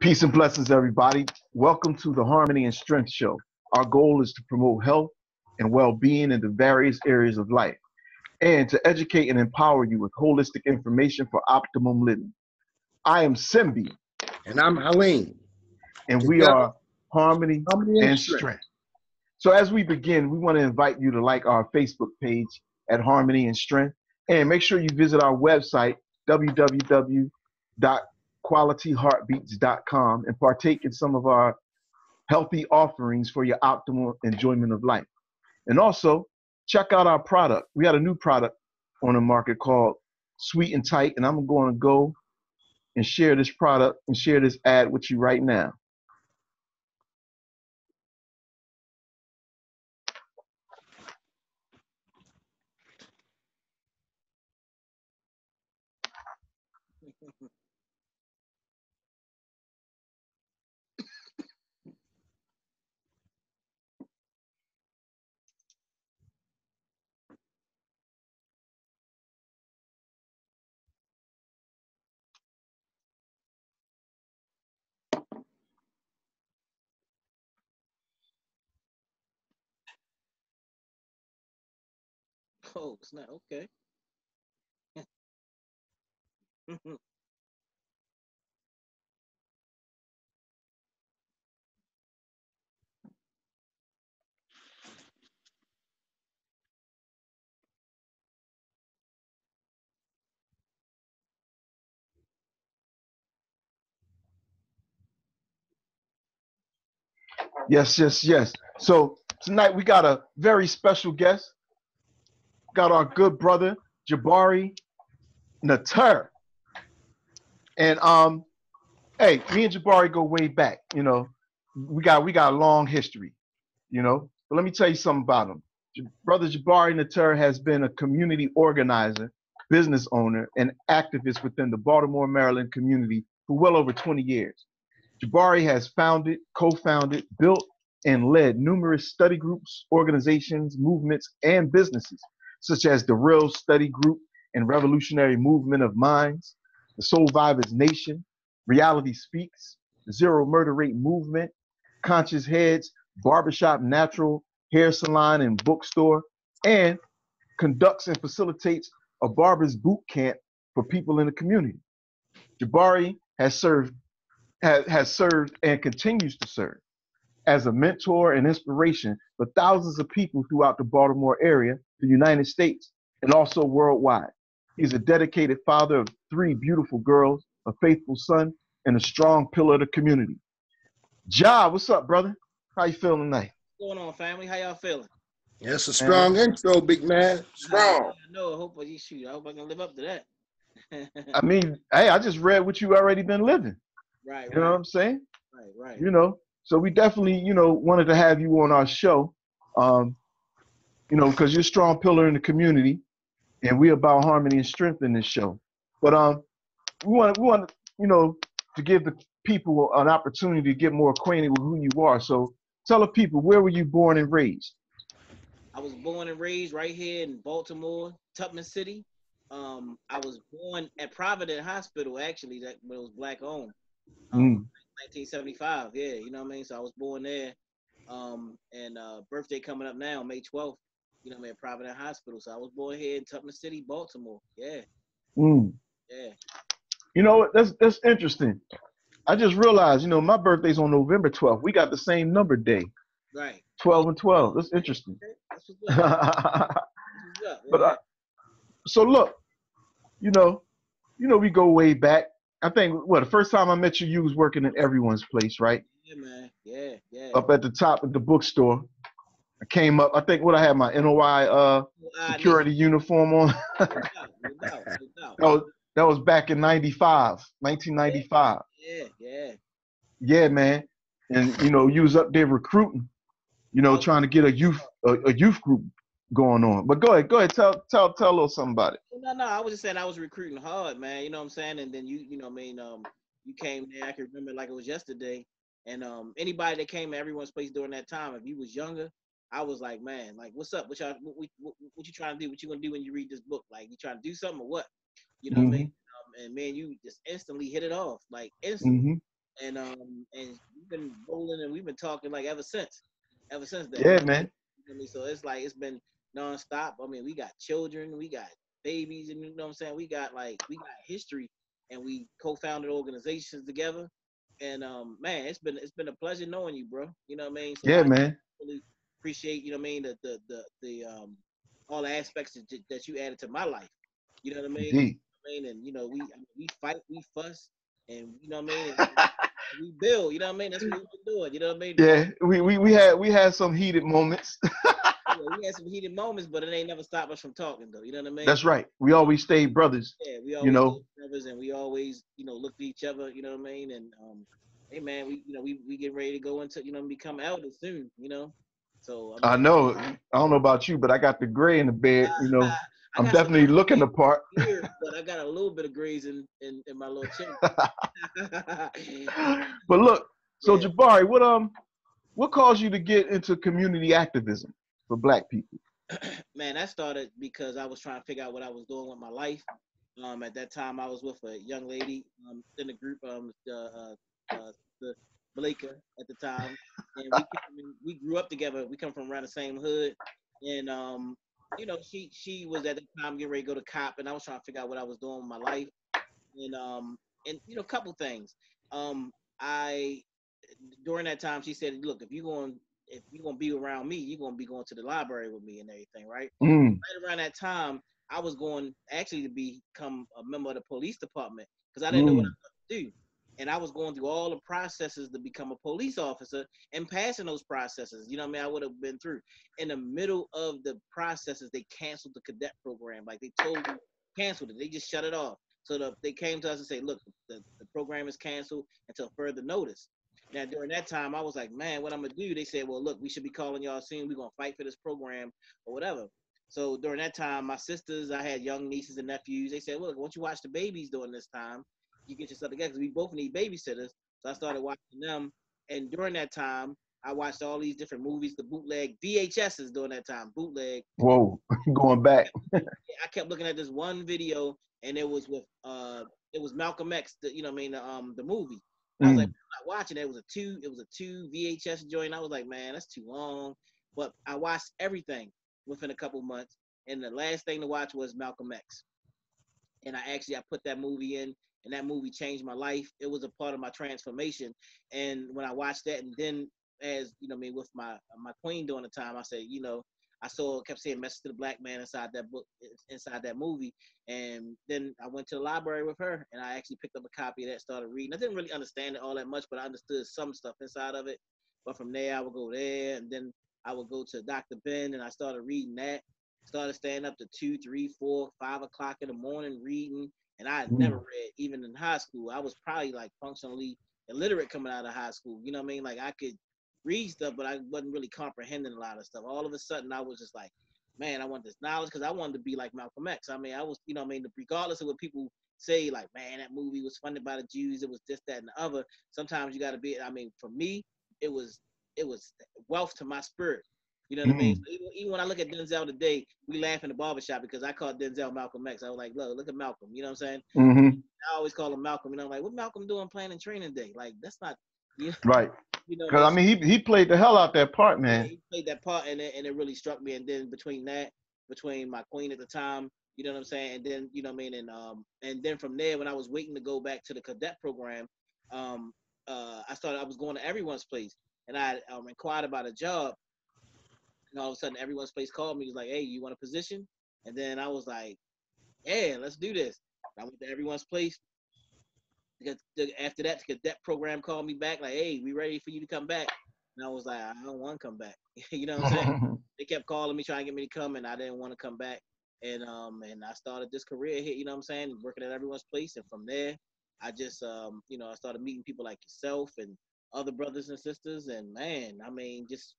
Peace and blessings, everybody. Welcome to the Harmony and Strength Show. Our goal is to promote health and well-being in the various areas of life and to educate and empower you with holistic information for optimum living. I am Simbi. And I'm Helene. And we are Harmony and and Strength. So as we begin, we want to invite you to like our Facebook page at Harmony and Strength. And make sure you visit our website, www.qualityheartbeats.com, and partake in some of our healthy offerings for your optimal enjoyment of life. And also, check out our product. We got a new product on the market called Sweet and Tight, and I'm going to go and share this product and share this ad with you right now. Oh, it's not okay. Yes, yes, yes. So tonight we got a very special guest. Got our good brother Jabari Natur. And hey, me and Jabari go way back. You know, we got a long history. You know, but let me tell you something about him. Brother Jabari Natur has been a community organizer, business owner, and activist within the Baltimore Maryland community for well over 20 years. Jabari has founded, co-founded, built, and led numerous study groups, organizations, movements, and businesses, such as the Real Study Group and Revolutionary Movement of Minds, the Solvivaz Nation, Reality Speaks, the Zero Murder Rate Movement, Conscious Heads, Barbershop, Natural Hair Salon, and Bookstore, and conducts and facilitates a Barber's Boot Camp for people in the community. Jabari has served and continues to serve as a mentor and inspiration for thousands of people throughout the Baltimore area, the United States, and also worldwide. He's a dedicated father of 3 beautiful girls, a faithful son, and a strong pillar of the community. Ja, what's up, brother? How you feeling tonight? What's going on, family? How y'all feeling? That's a strong intro, big man. Strong. I know. I hope I can live up to that. I mean, hey, I just read what you already been living. Right. You know what I'm saying? Right. You know, so we definitely, wanted to have you on our show, because you're a strong pillar in the community, and we're about harmony and strength in this show. But we want, to give the people an opportunity to get more acquainted with who you are. So tell the people, where were you born and raised? I was born and raised right here in Baltimore, Tubman City. I was born at Providence Hospital, actually, that was black owned. 1975, yeah, you know what I mean? So I was born there. And birthday coming up now, May 12th, at Providence Hospital. So I was born here in Tubman City, Baltimore. Yeah. Yeah. You know, that's interesting. I just realized, my birthday's on November 12th. We got the same number day. Right. 12 and 12. That's interesting. That's what's up. But so look, we go way back. I think the first time I met you, you was working in Everyone's Place, right? Yeah, man. Yeah. Up at the top of the bookstore. I came up. I think I had my NOI security uniform on. No doubt. That was back in 1995. Yeah. Yeah, man. And you was up there recruiting, trying to get a youth group going on. But go ahead, tell a little something about it. No, I was just saying I was recruiting hard, man. You know what I'm saying? And then you came there. I can remember like it was yesterday. And anybody that came to Everyone's Place during that time, if you was younger, I was like, man, like, what's up? What you trying to do? What you gonna do when you read this book? Like, you trying to do something or what? You know what I mean? And man, you just instantly hit it off, like instantly. and we've been rolling and we've been talking like ever since that. Yeah, man. You know what I mean? So it's like it's been nonstop. I mean, we got children, we got babies, and you know what I'm saying. We got history, and we co-founded organizations together. And man, it's been a pleasure knowing you, bro. You know what I mean? So Yeah, I man. really appreciate, you know what I mean, the all the aspects that you added to my life. You know what I mean? Indeed. And you know, we fight, we fuss, and you know what I mean. And we build. You know what I mean? That's what we've been doing. You know what I mean? Yeah, we had some heated moments. Yeah, we had some heated moments, but it ain't never stopped us from talking, though. You know what I mean? That's right. We always stayed brothers. Yeah, we You always know. stayed brothers, and we always, you know, looked at each other. You know what I mean? And hey, man, we get ready to go into, you know, become elders soon. You know, so I I mean, know. I don't know about you, but I got the gray in the bed. You know, I I'm got some definitely looking gray the part. here, but I got a little bit of grays in my little chin. But look, so Yeah, Jabari, what caused you to get into community activism for Black people? man, that started because I was trying to figure out what I was doing with my life. At that time, I was with a young lady in the group, the Malika at the time, and we grew up together. We come from around the same hood, and you know, she was at the time getting ready to go to cop, and I was trying to figure out what I was doing with my life, and you know, a couple things. I during that time, she said, "Look, if you're gonna be around me, you're gonna be going to the library with me and everything, right?" Mm, Right around that time, I was going actually to become a member of the police department because I didn't know what I mm, was going to do. And I was going through all the processes to become a police officer and passing those processes. You know what I mean? I would have been through. In the middle of the processes, they canceled the cadet program. Like they told me, canceled it. They just shut it off. So they came to us and say, look, the program is canceled until further notice. Now, during that time, I was like, man, what I'm going to do? They said, well, look, we should be calling y'all soon. We're going to fight for this program or whatever. So during that time, my sisters, I had young nieces and nephews. They said, "Look, once you watch the babies during this time, you get yourself together." Because we both need babysitters. So I started watching them. And during that time, I watched all these different movies, the bootleg VHSs during that time, bootleg. whoa, going back. I kept looking at this one video, and it was Malcolm X, you know what I mean, the movie. And I was like, Mm, I'm not watching it. It was a two VHS joint. I was like, man, that's too long. But I watched everything within a couple months, and the last thing to watch was Malcolm X. And I put that movie in, and that movie changed my life. It was a part of my transformation. And when I watched that, and then as you know, me with my queen during the time, I said, you know, kept saying "Message to the Black Man" inside that book, inside that movie. And then I went to the library with her, and I actually picked up a copy of that, started reading. I didn't really understand it all that much, but I understood some stuff inside of it. But from there, I would go there, and then I would go to Dr. Ben, and I started reading that. Started staying up to 2, 3, 4, 5 o'clock in the morning reading. And I had never mm, read, even in high school. I was probably like functionally illiterate coming out of high school. You know what I mean? Like I could read stuff, but I wasn't really comprehending a lot of stuff. All of a sudden, I was just like, man, I want this knowledge because I wanted to be like Malcolm X. I mean, I was, you know what I mean? Regardless of what people say, like, man, that movie was funded by the Jews. It was this, that, and the other. Sometimes you got to be, I mean, for me, it was, it was wealth to my spirit. You know what I mean? mm, So even when I look at Denzel today, we laugh in the barbershop because I called Denzel Malcolm X. I was like, look at Malcolm. You know what I'm saying? mm-hmm. I always call him Malcolm. You know, I'm like, what Malcolm doing planning training day? Like, that's not, you know, Right. you know what I Because mean? I mean, he played the hell out that part, Yeah, man. he played that part, and it really struck me. And then between my queen at the time, you know what I'm saying, and then you know what I mean, and then from there, when I was waiting to go back to the cadet program, um, I was going to everyone's place, and I inquired about a job, and all of a sudden, everyone's place called me. He was like, "Hey, you want a position?" And then I was like, "Yeah, let's do this." I went to everyone's place. After that, the cadet program called me back, like, "Hey, we ready for you to come back." And I was like, "I don't want to come back." You know what I'm saying? They kept calling me, trying to get me to come, and I didn't want to come back. And I started this career here. You know what I'm saying? Working at everyone's place, and from there, I just you know, I started meeting people like yourself and other brothers and sisters, and man, I mean, just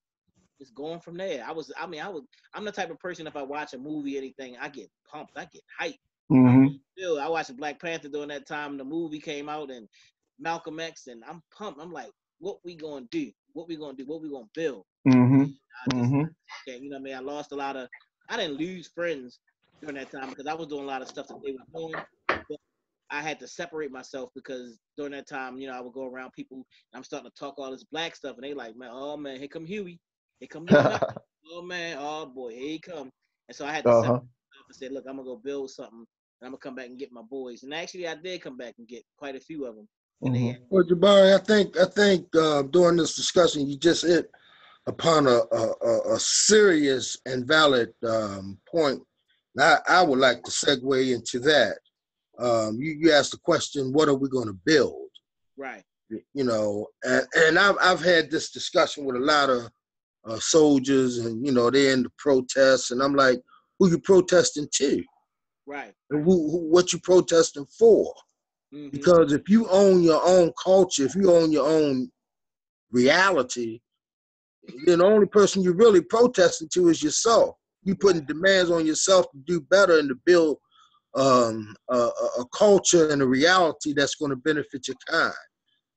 going from there. I'm the type of person, if I watch a movie, anything, I get pumped, I get hyped. I'm Hmm. still, I watched Black Panther during that time. The movie came out and Malcolm X, and I'm pumped. I'm like, what we gonna do? What we gonna do? What we gonna build? Hmm. I Hmm. can't, you know what I mean? I lost a lot of, I didn't lose friends during that time because I was doing a lot of stuff that they were doing. But I had to separate myself because during that time, I would go around people and I'm starting to talk all this black stuff and they like, man, oh man, here come Huey. Here come Leonardo. Oh man, oh boy, here he come. And so I had to separate myself and say, look, I'm gonna go build something and I'm gonna come back and get my boys. And actually I did come back and get quite a few of them. And well, Jabari, I think during this discussion you just hit upon a serious and valid point. I would like to segue into that. You asked the question, what are we going to build? Right. And I've had this discussion with a lot of soldiers, and they're in the protests, and I'm like, who you protesting to? Right. And what you protesting for? Mm-hmm. Because if you own your own culture, if you own your own reality, then the only person you're really protesting to is yourself. You putting demands on yourself to do better and to build a culture and a reality that's going to benefit your kind.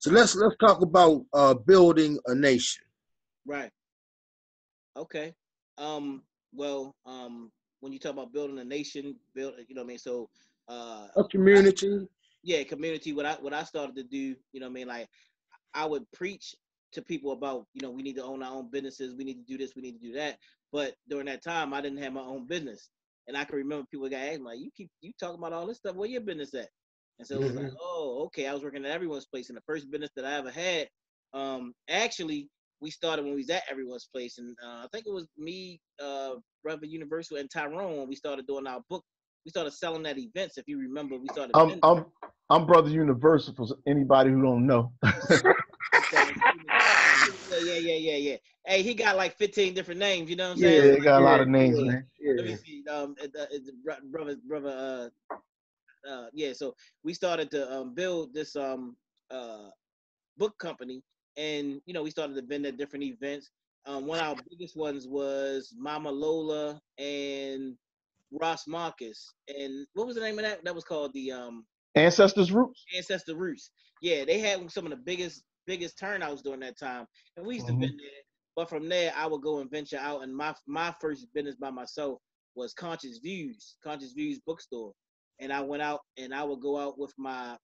So let's talk about building a nation. Right. Okay. When you talk about building a nation, so a community. Community. What I started to do, like I would preach to people about, we need to own our own businesses, we need to do this, we need to do that. But during that time, I didn't have my own business. And I can remember people got asked, like, you talking about all this stuff, where your business at? And so it was like, oh, okay, I was working at everyone's place. And the first business that I ever had, actually, we started when we was at everyone's place. And I think it was me, Brother Universal, and Tyrone when we started doing our book. We started selling at events. If you remember, we started. I'm Brother Universal for anybody who don't know. Yeah. Hey, he got like 15 different names. You know what I'm saying? Yeah, he got a lot of names, man. Let me see. Brother. So we started to build this book company, and we started to vend at different events. One of our biggest ones was Mama Lola and Ross Marcus, and what was the name of that? That was called the Ancestors Roots. Ancestor Roots. Yeah, they had some of the biggest turnouts during that time, and we used to vend there. But from there, I would go and venture out, and my first business by myself was Conscious Views Bookstore, and I went out and I would go out with my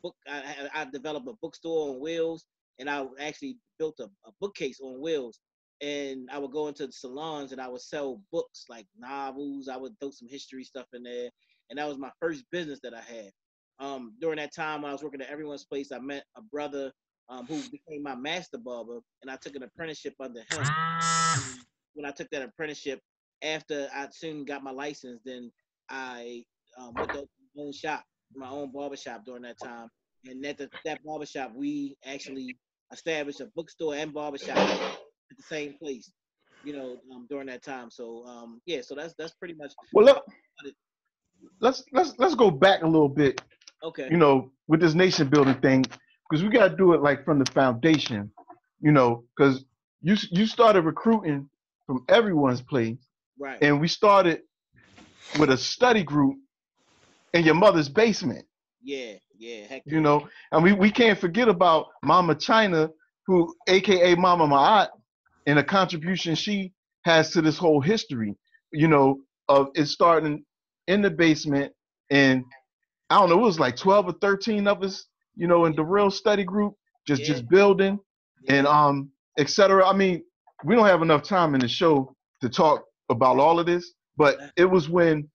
book. I developed a bookstore on wheels, and I actually built a bookcase on wheels. And I would go into the salons and I would sell books like novels. I would throw some history stuff in there, and that was my first business that I had. During that time when I was working at everyone's place, I met a brother who became my master barber, and I took an apprenticeship under him. And when I took that apprenticeship, after I soon got my license, then I went to open my own shop, my own barbershop during that time. And at that barbershop, we actually established a bookstore and barbershop at the same place, during that time. So so that's pretty much. Well, let's go back a little bit. Okay. With this nation building thing, because we got to do it like from the foundation. Because you started recruiting from everyone's place, right? And we started with a study group in your mother's basement. Yeah. Heck and we can't forget about Mama China, who, AKA Mama Ma'at, and the contribution she has to this whole history, of it starting in the basement. And I don't know, it was like 12 or 13 of us, in the real study group, just building and etc. I mean, we don't have enough time in the show to talk about all of this, but it was when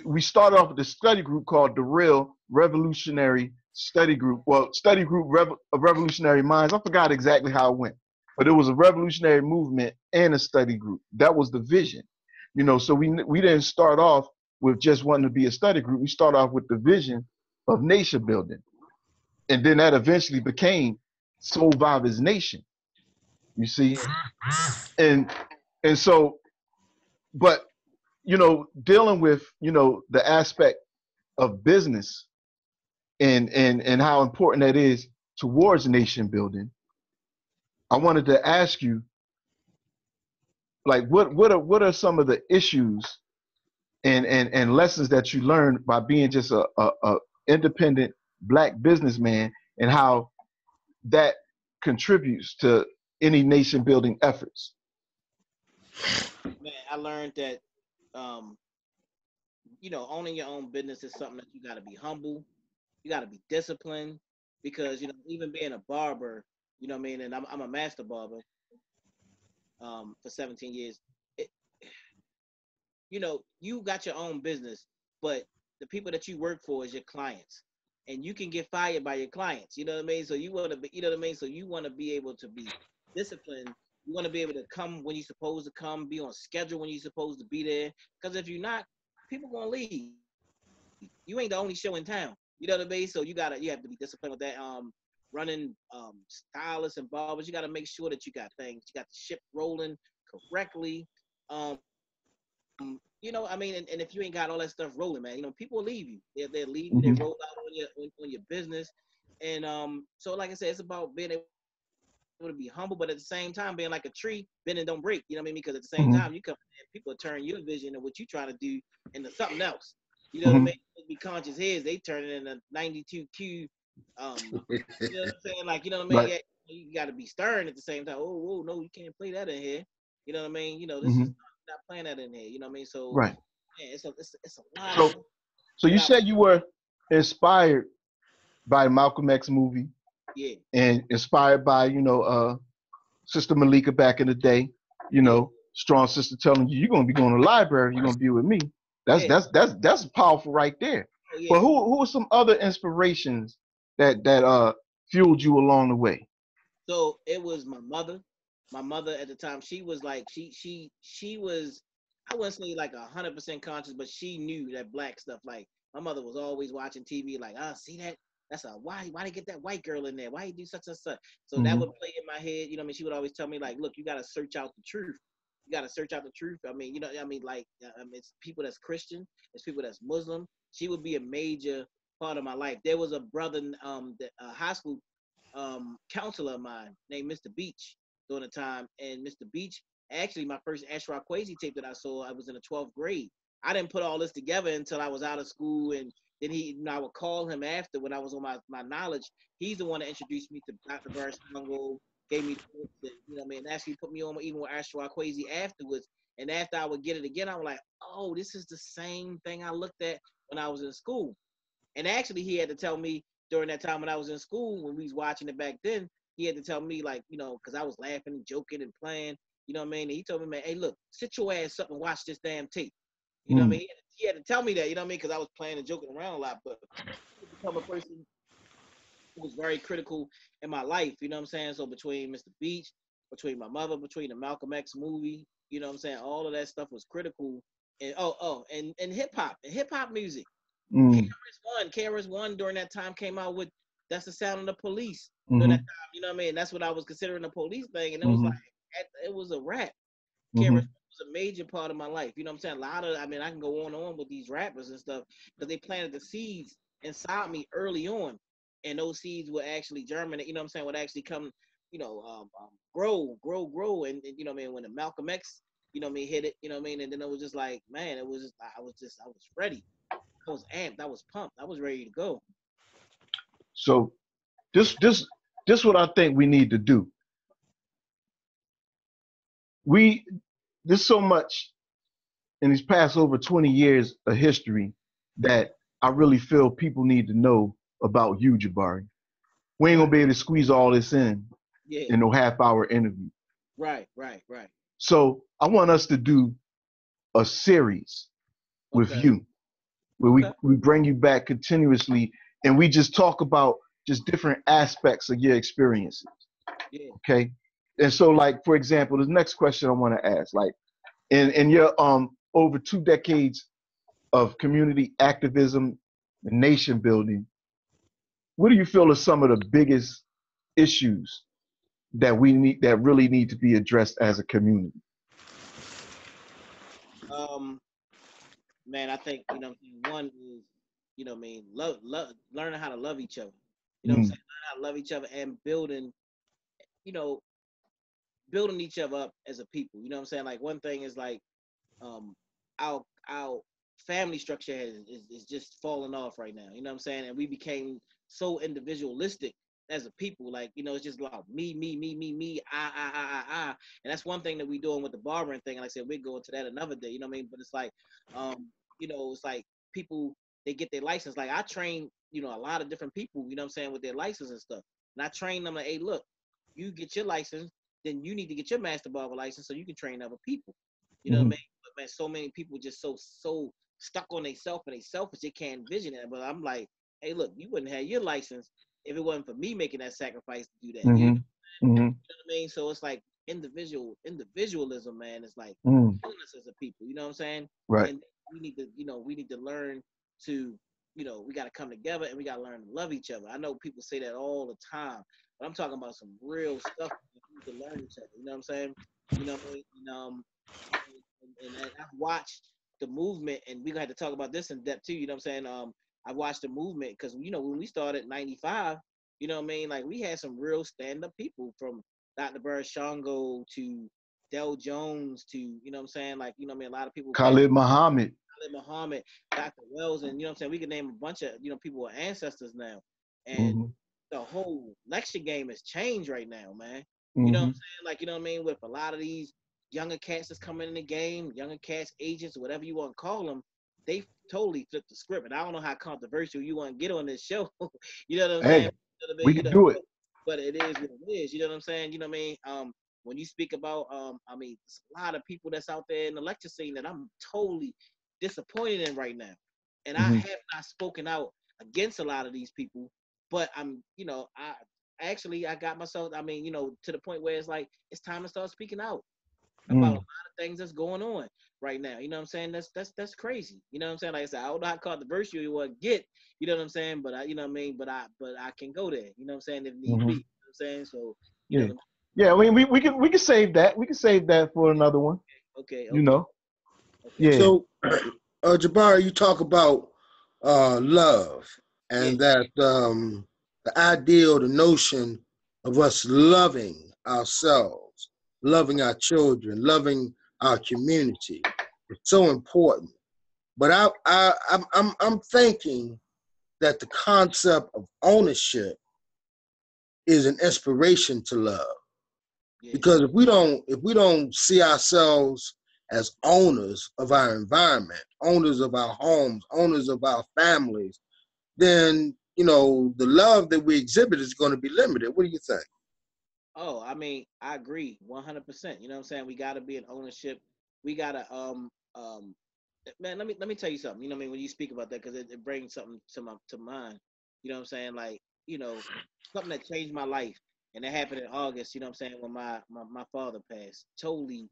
we started off with a study group called the Real Revolutionary Study Group. Well, Study Group of Revolutionary Minds. I forgot exactly how it went, but it was a revolutionary movement and a study group. That was the vision. So we didn't start off with just wanting to be a study group. We started off with the vision of nation building. And then that eventually became Solvivaz Nation. You see? And so, but dealing with, the aspect of business and how important that is towards nation building, I wanted to ask you, like, what are some of the issues and lessons that you learned by being just a independent Black businessman, and how that contributes to any nation building efforts? Man, I learned that owning your own business is something that you got to be humble. You got to be disciplined because, you know, even being a barber, you know what I mean, and I'm a master barber for 17 years. It, you know, you got your own business, but the people that you work for is your clients. And you can get fired by your clients, you know what I mean? So you want to be, you know what I mean? So you want to be able to be disciplined. You want to be able to come when you're supposed to come, be on schedule when you're supposed to be there. Because if you're not, people gonna leave. You ain't the only show in town. You know what I mean? So you have to be disciplined with that. Running stylists and barbers, you got to make sure that you got things, you got the ship rolling correctly. You know, I mean, and if you ain't got all that stuff rolling, man, you know, people will leave you. They'll leave you. They roll Mm-hmm. out on your business, and so like I said, it's about being able to be humble, but at the same time being like a tree, bend and don't break. You know what I mean? Because at the same time, you come Mm-hmm. and people turn your vision and what you trying to do into something else. You know what I mean? Mm-hmm. Be conscious heads, they turn it into 92Q. You know what I'm saying? Like, you know what I mean? Yeah, Right. you got to be stern at the same time. Oh, whoa, no, you can't play that in here. You know what I mean? You know, this is Mm-hmm. not playing that in here. You know what I mean? So, Right. man, it's a lot of So, stuff so you without, said you were inspired by the Malcolm X movie yeah, and inspired by, Sister Malika back in the day, yeah, strong sister telling you, you're gonna be going to the library, you're gonna be with me. That's yeah, that's that's that's powerful right there. oh, But yeah. who are some other inspirations that fueled you along the way? So it was my mother. My mother at the time, she was like, she was, I wouldn't say like 100% conscious, but she knew that black stuff. Like my mother was always watching TV, like, ah, see that? That's a why they get that white girl in there? Why you do such and such? So that Mm-hmm. would play in my head. You know what I mean? She would always tell me like, look, you got to search out the truth. You got to search out the truth. I mean, you know, I mean, like, it's people that's Christian, it's people that's Muslim. She would be a major part of my life. There was a brother, that high school counselor of mine named Mr. Beach during the time. And Mr. Beach, actually, my first Ashraf Kwesi tape that I saw, I was in the 12th grade. I didn't put all this together until I was out of school. And then I would call him after when I was on my knowledge. He's the one that introduced me to Dr. Barris gave me the books, and, you know what I mean, actually put me on even with Ashraf Kwesi afterwards. And after I would get it again, I was like, oh, this is the same thing I looked at when I was in school. And actually, he had to tell me during that time when I was in school, when we was watching it back then, he had to tell me, like, you know, because I was laughing and joking and playing, you know what I mean? And he told me, man, hey, look, sit your ass up and watch this damn tape. You know what I Mm-hmm. mean? He had to tell me that, you know what I mean? Because I was playing and joking around a lot, but he become a person who was very critical in my life, you know what I'm saying? So between Mr. Beach, between my mother, between the Malcolm X movie, you know what I'm saying? All of that stuff was critical. And and hip hop music. Mm-hmm. KRS One during that time came out with "That's the Sound of the Police" during that Mm-hmm. time. You know what I mean? That's what I was considering a police thing, and it was Mm-hmm. like it was a rap. KRS Mm-hmm. was a major part of my life. You know what I'm saying? A lot of, I mean, I can go on and on with these rappers and stuff because they planted the seeds inside me early on, and those seeds would actually germinate. You know what I'm saying? Would actually come, grow, and you know what I mean? When the Malcolm X, you know what I mean, hit it, you know what I mean, and then it was just like, man, it was just, I was ready. I was amped. I was pumped. I was ready to go. So this what I think we need to do. We There's so much in these past over 20 years of history that I really feel people need to know about you, Jabari. We ain't Right. gonna be able to squeeze all this Yeah. in no half-hour interview. Right. Right. Right. So I want us to do a series with Okay. you where we, Okay. we bring you back continuously and we just talk about just different aspects of your experiences. Yeah. Okay. And so, like, for example, the next question I want to ask, like, in your over 2 decades of community activism and nation building, what do you feel are some of the biggest issues that really need to be addressed as a community? Um, man, I think, one is, I mean, learning how to love each other. You know what I'm Mm, saying? Learning how to love each other and you know, building each other up as a people. You know what I'm saying? Like one thing is like, um, our family structure is just falling off right now. You know what I'm saying? And we became so individualistic as a people. Like, it's just about me, I. And that's one thing that we doing with the barbering thing. And like I said, we'll go into that another day. You know what I mean? But it's like, it's like people, they get their license. Like I train you know, a lot of different people, you know what I'm saying, with their license and stuff. And I train them like, hey, look, you get your license, then you need to get your master barber license so you can train other people. You know what I mean? But man, so many people just so stuck on themselves and they selfish, they can't envision it. But I'm like, hey, look, you wouldn't have your license if it wasn't for me making that sacrifice to do that. You know what I mean? So it's like individualism, man. It's like killing us as a people. You know what I'm saying? Right. And we need to learn to, you know, we got to come together and we got to learn to love each other. I know people say that all the time, but I'm talking about some real stuff. We need to learn each other. You know what I'm saying? You know what I mean? And I've watched the movement, and we're gonna have to talk about this in depth too. You know what I'm saying? I watched the movement because, you know, when we started in '95, you know what I mean? Like, we had some real stand-up people, from Dr. Bird Shango to Del Jones to, you know what I'm saying? Like, you know what I mean? A lot of people. Khalid Muhammad, Dr. Wells, and, you know what I'm saying? We could name a bunch of, you know, people with ancestors now. And the whole lecture game has changed right now, man. You know what I'm saying? Like, you know what I mean? With a lot of these younger cats that's coming in the game, younger cats, agents, whatever you want to call them, they totally flipped the script. And I don't know how controversial you want to get on this show. You know what I'm saying? We can do it. But it is what it is. You know what I'm saying? You know what I mean? When you speak about, I mean, there's a lot of people that's out there in the lecture scene that I'm totally disappointed in right now. And I have not spoken out against a lot of these people, but I'm, you know, I got myself, I mean, you know, to the point where it's like, it's time to start speaking out about a lot of things that's going on right now. You know what I'm saying? That's crazy. You know what I'm saying? Like I said, I don't know how controversial you want to get, you know what I'm saying? But you know what I mean? But I can go there, you know what I'm saying, if need be. You know what I'm saying? So, you know what I mean? Yeah, we can save that. We can save that for another one. Okay. You know. Okay. Yeah. So, Jabari, you talk about love, and that the ideal, the notion of us loving ourselves, loving our children, loving our community is so important. But I'm thinking that the concept of ownership is an inspiration to love. Because if we don't see ourselves as owners of our environment, owners of our homes, owners of our families, then, you know, the love that we exhibit is going to be limited. What do you think? Oh, I mean, I agree 100%. You know what I'm saying? We got to be in ownership. We got to man, let me tell you something. You know what I mean? When you speak about that, because it brings something to mind. You know what I'm saying? Like, you know, something that changed my life, and it happened in August. You know what I'm saying? When my father passed, totally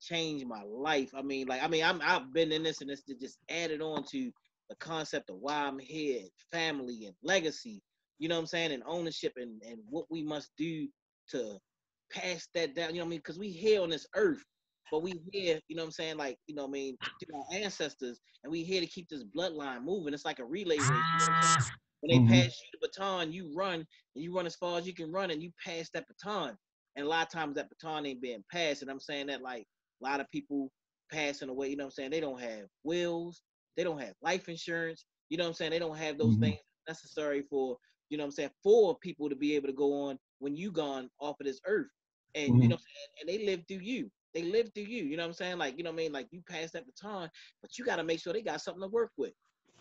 changed my life. I mean, I've been in this, and it's just added on to the concept of why I'm here, family and legacy. You know what I'm saying? And ownership, and what we must do to pass that down. You know what I mean? Because we here on this earth. But we here, you know what I'm saying, like, you know what I mean, through our ancestors, and we here to keep this bloodline moving. It's like a relay race, you know what I'm saying? When they pass you the baton, you run, and you run as far as you can run, and you pass that baton. And a lot of times that baton ain't being passed, and I'm saying that, like, a lot of people passing away, you know what I'm saying, they don't have wills, they don't have life insurance, you know what I'm saying, they don't have those things necessary for, you know what I'm saying, for people to be able to go on when you gone off of this earth. And, you know what I'm saying, and they live through you. They live through you. You know what I'm saying? Like, you know what I mean? Like, you pass that baton, but you got to make sure they got something to work with.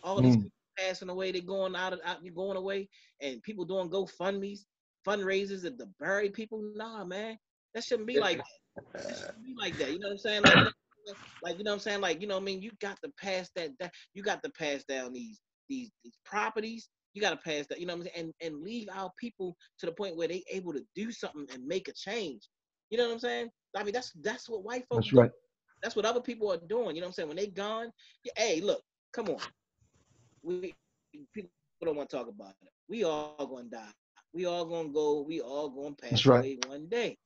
All these people passing away, they going out, you're going away, and people doing GoFundMe's, fundraisers to bury people. Nah, man, that shouldn't be like that. That shouldn't be like that. You know what I'm saying? Like, you know what I'm saying? Like, you know what I mean? You got to pass that. You got to pass down these properties. You got to pass that. You know what I'm saying? And leave our people to the point where they able to do something and make a change. You know what I'm saying? I mean, that's what white folks do. Right. That's what other people are doing. You know what I'm saying? When they gone, hey, look, come on. People don't want to talk about it. We all gonna die. We all gonna go. We all gonna pass away one day.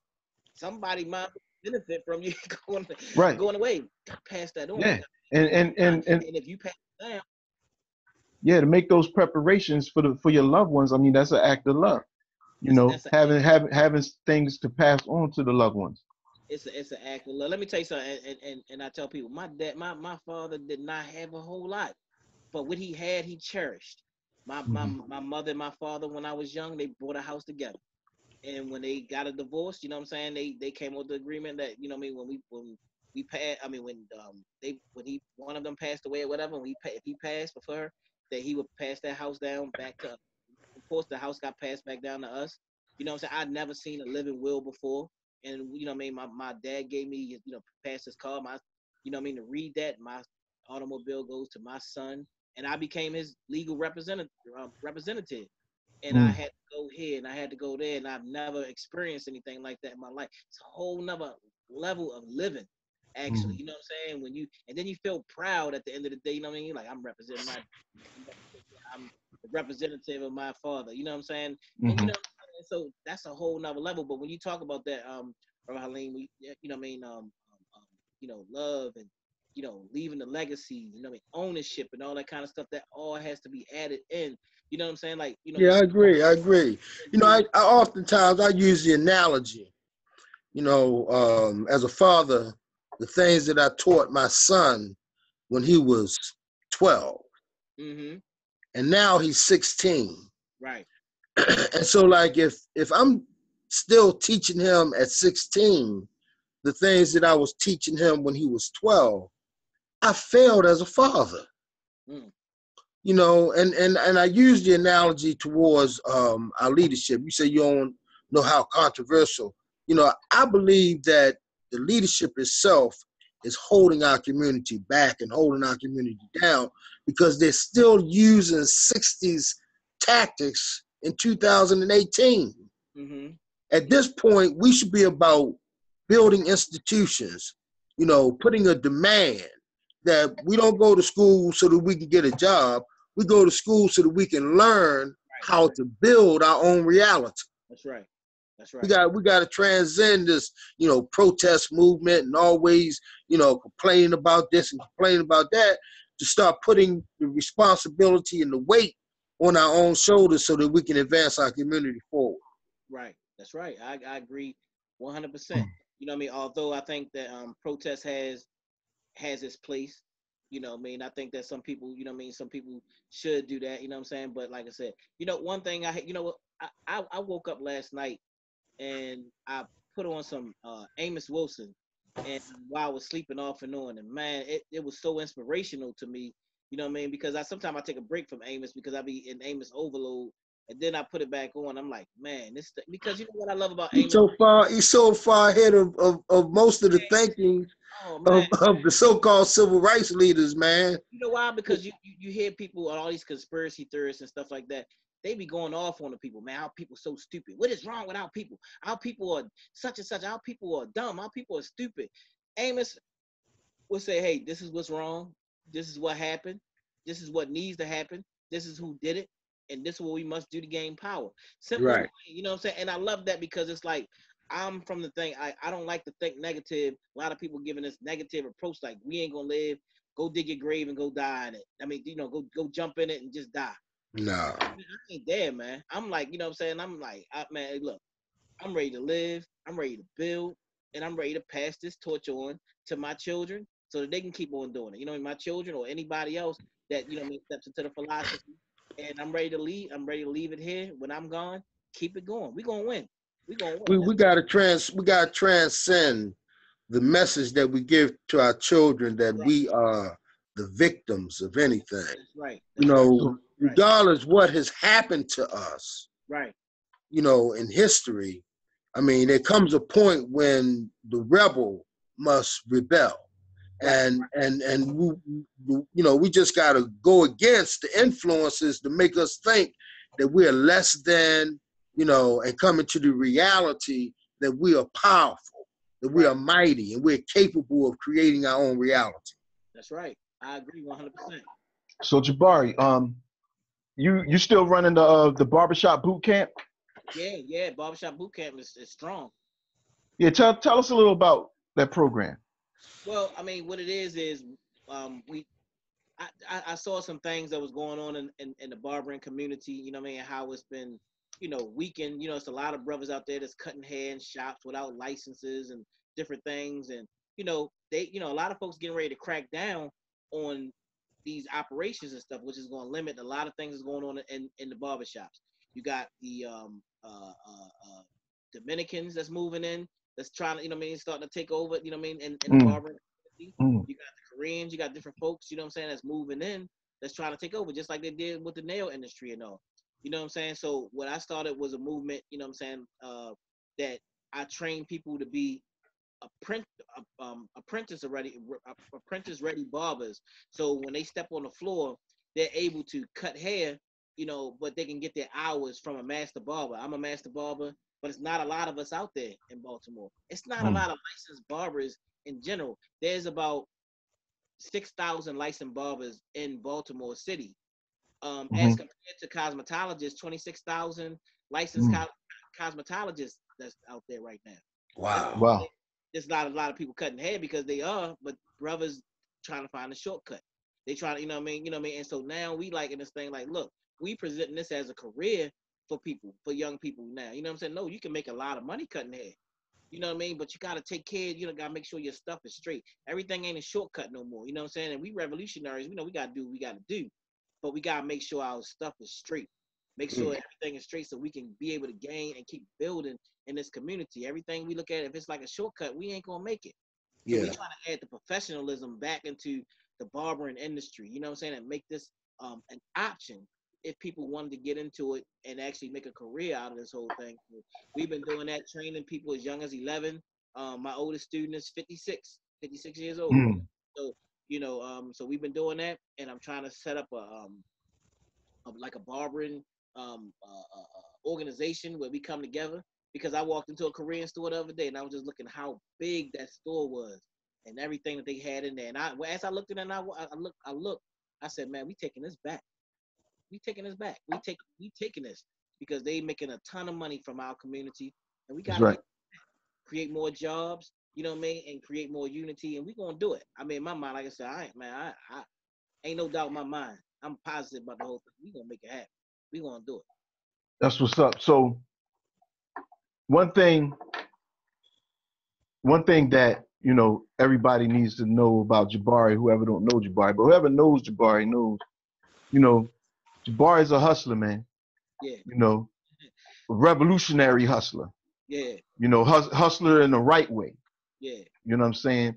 Somebody might benefit from you going away. Pass that on. Yeah, and if you pass it down. Yeah, to make those preparations for your loved ones. I mean, that's an act of love. You know, having things to pass on to the loved ones. It's an act of love. Let me tell you something, and I tell people, my father did not have a whole lot, but what he had, he cherished. My mother and my father, when I was young, they bought a house together, and when they got a divorce, you know what I'm saying, they came with the agreement that, you know what I mean, when we passed, I mean, when one of them passed away or whatever, if he passed before her, that he would pass that house down back to, of course, the house got passed back down to us. You know what I'm saying? I'd never seen a living will before. And, you know what I mean? My dad gave me, you know, passed his car, you know what I mean, to read that. My automobile goes to my son. And I became his legal representative. And I had to go here and I had to go there. And I've never experienced anything like that in my life. It's a whole nother level of living, actually. You know what I'm saying? And then you feel proud at the end of the day, you know what I mean? You're like, I'm the representative of my father, you know what I'm saying? And you know, so that's a whole nother level. But when you talk about that, Halim, you know what I mean, you know, love and, you know, leaving the legacy, you know what I mean, ownership and all that kind of stuff, that all has to be added in. You know what I'm saying? Like, you know. Yeah, I agree. You know, I oftentimes I use the analogy, you know, as a father, the things that I taught my son when he was 12. And now he's 16. Right. And so, like, if I'm still teaching him at 16 the things that I was teaching him when he was 12, I failed as a father. You know, and I use the analogy towards our leadership. You say you don't know how controversial. You know, I believe that the leadership itself is holding our community back and holding our community down because they're still using 60s tactics in 2018. At this point, we should be about building institutions, you know, putting a demand that we don't go to school so that we can get a job. We go to school so that we can learn how to build our own reality. That's right. That's right. We got to transcend this, you know, protest movement and always, you know, complaining about this and complaining about that, to start putting the responsibility and the weight on our own shoulders so that we can advance our community forward. Right. That's right. I agree 100%. You know what I mean? Although I think that protest has its place. You know what I mean? I think that some people, you know what I mean, some people should do that, you know what I'm saying? But like I said, you know, one thing you know what, I woke up last night and I put on some Amos Wilson, and while I was sleeping off and on, and man, it was so inspirational to me, you know what I mean? Because sometimes I take a break from Amos because I be in Amos overload, and then I put it back on. I'm like, man, because you know what I love about Amos? He's so far ahead of most of the thinking of the so-called civil rights leaders, man. You know why? Because you hear people, all these conspiracy theorists and stuff like that, they be going off on the people, man. Our people so stupid. What is wrong with our people? Our people are such and such. Our people are dumb. Our people are stupid. Amos will say, hey, this is what's wrong. This is what happened. This is what needs to happen. This is who did it. And this is what we must do to gain power. Simple, right. You know what I'm saying? And I love that because it's like, I'm from the thing, I don't like to think negative. A lot of people giving this negative approach, like we ain't gonna live, go dig your grave and go die in it. I mean, you know, go jump in it and just die. No. I ain't there, man. I'm like, you know what I'm saying? I'm like, man, look, I'm ready to live, I'm ready to build, and I'm ready to pass this torch on to my children so that they can keep on doing it. You know, my children or anybody else that, you know, steps into the philosophy. And I'm ready to leave. I'm ready to leave it here. When I'm gone, keep it going. We're gonna win. We gotta transcend the message that we give to our children that we are the victims of anything. That's right. You know, regardless what has happened to us. Right. You know, in history, I mean, there comes a point when the rebel must rebel. And we, you know, we just got to go against the influences to make us think that we're less than, you know, and come into the reality that we are powerful, that we are mighty, and we're capable of creating our own reality. That's right. I agree 100%. So Jabari, you still running the Barbershop Boot Camp? Yeah. Barbershop Boot Camp is strong. Yeah, tell us a little about that program. Well, I mean, what it is I saw some things that was going on in the barbering community, you know what I mean, how it's been, you know, weakened. You know, it's a lot of brothers out there that's cutting hair in shops without licenses and different things. And, you know, a lot of folks getting ready to crack down on these operations and stuff, which is going to limit a lot of things that's going on in the barbershops. You got the Dominicans that's moving in, that's trying to, you know what I mean, starting to take over, you know what I mean, in the barbering community. You got the Koreans, you got different folks, you know what I'm saying, that's moving in. that's trying to take over, just like they did with the nail industry and all. You know what I'm saying? So what I started was a movement, you know what I'm saying, that I train people to be apprentice ready barbers. So when they step on the floor, they're able to cut hair, you know, but they can get their hours from a master barber. I'm a master barber, but it's not a lot of us out there in Baltimore. It's not a lot of licensed barbers in general. There's about 6,000 licensed barbers in Baltimore City. As compared to cosmetologists, 26,000 licensed cosmetologists that's out there right now. Wow. There's not a lot of people cutting hair because they are, but brothers trying to find a shortcut. They try to, you know what I mean? You know what I mean? And so now we like in this thing, like, look, we presenting this as a career for people, for young people now. You know what I'm saying? No, you can make a lot of money cutting hair. You know what I mean? But you got to take care, you know, got to make sure your stuff is straight. Everything ain't a shortcut no more. You know what I'm saying? And we revolutionaries, we know we got to do what we got to do. But we got to make sure our stuff is straight. Make sure everything is straight so we can be able to gain and keep building in this community. Everything we look at, if it's like a shortcut, we ain't going to make it. So we trying to add the professionalism back into the barbering industry, you know what I'm saying, and make this an option if people wanted to get into it and actually make a career out of this whole thing. We've been doing that, training people as young as 11. My oldest student is 56 years old. So, you know, so we've been doing that, and I'm trying to set up like a barbering organization where we come together, because I walked into a Korean store the other day and I was just looking how big that store was and everything that they had in there. And as I looked at it, and I looked, I said, man, we taking this back. We taking this back. We taking this because they making a ton of money from our community, and we got to create more jobs, you know what I mean, and create more unity, and we gonna do it. I mean, in my mind, like I said, I ain't no doubt in my mind. I'm positive about the whole thing. We gonna make it happen. We gonna do it. That's what's up. So one thing that, you know, everybody needs to know about Jabari, whoever don't know Jabari, but whoever knows Jabari knows, you know, Jabari is a hustler, man. Yeah. You know, a revolutionary hustler. Yeah. You know, hustler in the right way. Yeah. You know what I'm saying?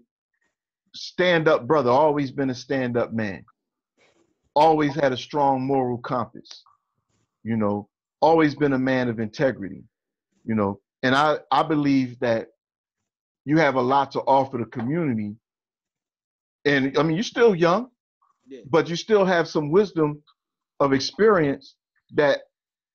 Stand up brother, always been a stand up man. Always had a strong moral compass. You know, always been a man of integrity. You know, and I believe that you have a lot to offer the community. And I mean, you're still young, but you still have some wisdom of experience that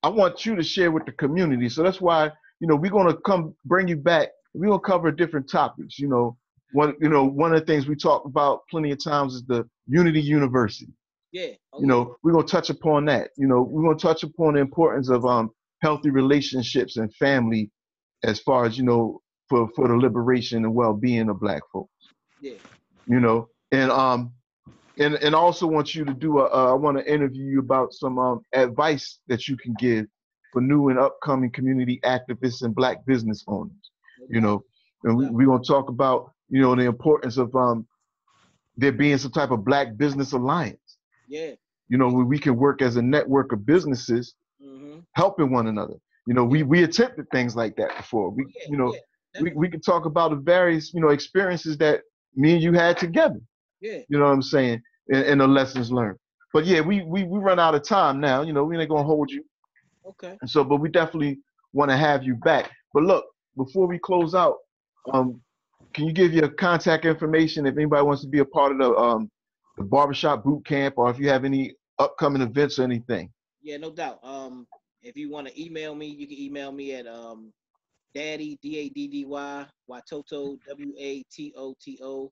I want you to share with the community. So that's why, you know, we're going to come bring you back. We're going to cover different topics. You know, one of the things we talk about plenty of times is the Unity University. Yeah. You know, we're going to touch upon that. You know, we're going to touch upon the importance of healthy relationships and family as far as, you know, for the liberation and well-being of Black folks. Yeah. You know, and I also want you to do I want to interview you about some advice that you can give for new and upcoming community activists and Black business owners. You know, and we're going to talk about, you know, the importance of there being some type of Black business alliance. Yeah. You know, where we can work as a network of businesses helping one another. You know, we attempted things like that before. We can talk about the various, you know, experiences that me and you had together. Yeah. You know what I'm saying? And the lessons learned. But yeah, we run out of time now. You know, we ain't gonna hold you. Okay. And so, but we definitely want to have you back. But look, before we close out, can you give your contact information if anybody wants to be a part of the Barbershop Boot Camp, or if you have any upcoming events or anything? Yeah, no doubt. If you want to email me, you can email me at daddy, DADDY, Watoto, WATOTO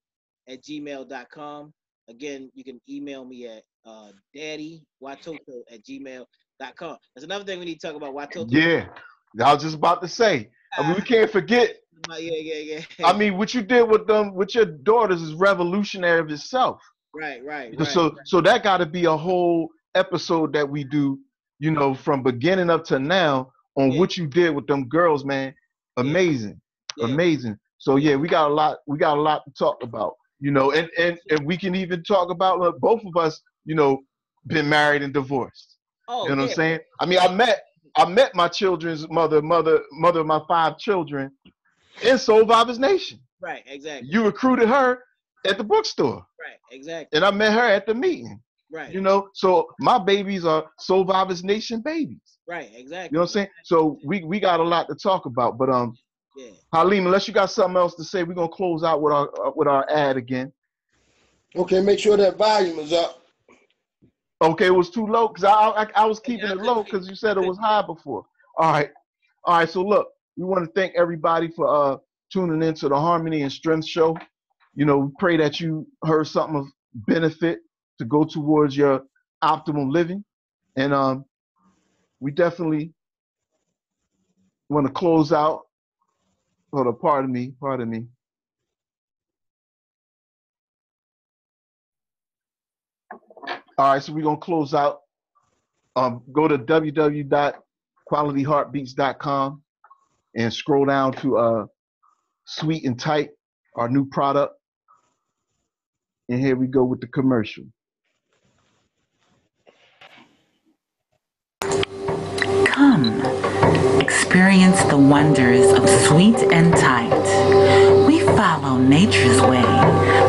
@gmail.com. Again, you can email me at daddywatoto@gmail.com. That's another thing we need to talk about. Watoto. Yeah, I was just about to say. I mean, we can't forget. Yeah. I mean, what you did with them, with your daughters, is revolutionary of itself. Right. So that got to be a whole episode that we do, you know, from beginning up to now on what you did with them girls, man. Amazing. So yeah, we got a lot to talk about, you know, and we can even talk about both of us, you know, been married and divorced. You know what I'm saying? I mean, I met my children's mother of my 5 children in Solvivaz Nation. Right, exactly. You recruited her at the bookstore. Right, exactly. And I met her at the meeting. Right. You know, so my babies are Solvivaz Nation babies. Right, exactly. You know what I'm saying? So we got a lot to talk about. But yeah. Halim, unless you got something else to say, we're gonna close out with our ad again. Okay, make sure that volume is up. Okay, it was too low because I was keeping it low because you said it was high before. All right. So look, we want to thank everybody for tuning into the Harmony and Strength Show. You know, we pray that you heard something of benefit to go towards your optimal living, and we definitely want to close out. Hold on, pardon me. All right, so we're gonna close out. Go to www.qualityheartbeats.com and scroll down to Sweet and Tight, our new product. And here we go with the commercial. Come, experience the wonders of Sweet and Tight. We follow nature's way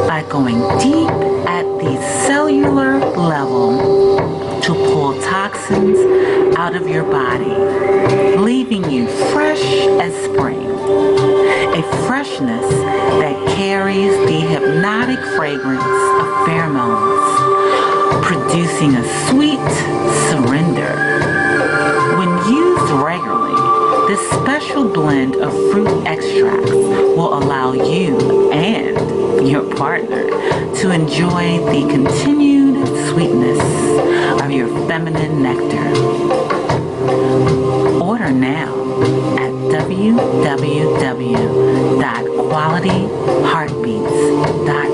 by going deep at the cellular level to pull toxins out of your body, leaving you fresh as spring. A freshness that carries the hypnotic fragrance of pheromones, producing a sweet surrender. When used regularly, this special blend of fruit extracts will allow you and your partner to enjoy the continued sweetness of your feminine nectar. Order now at www.qualityheartbeats.com.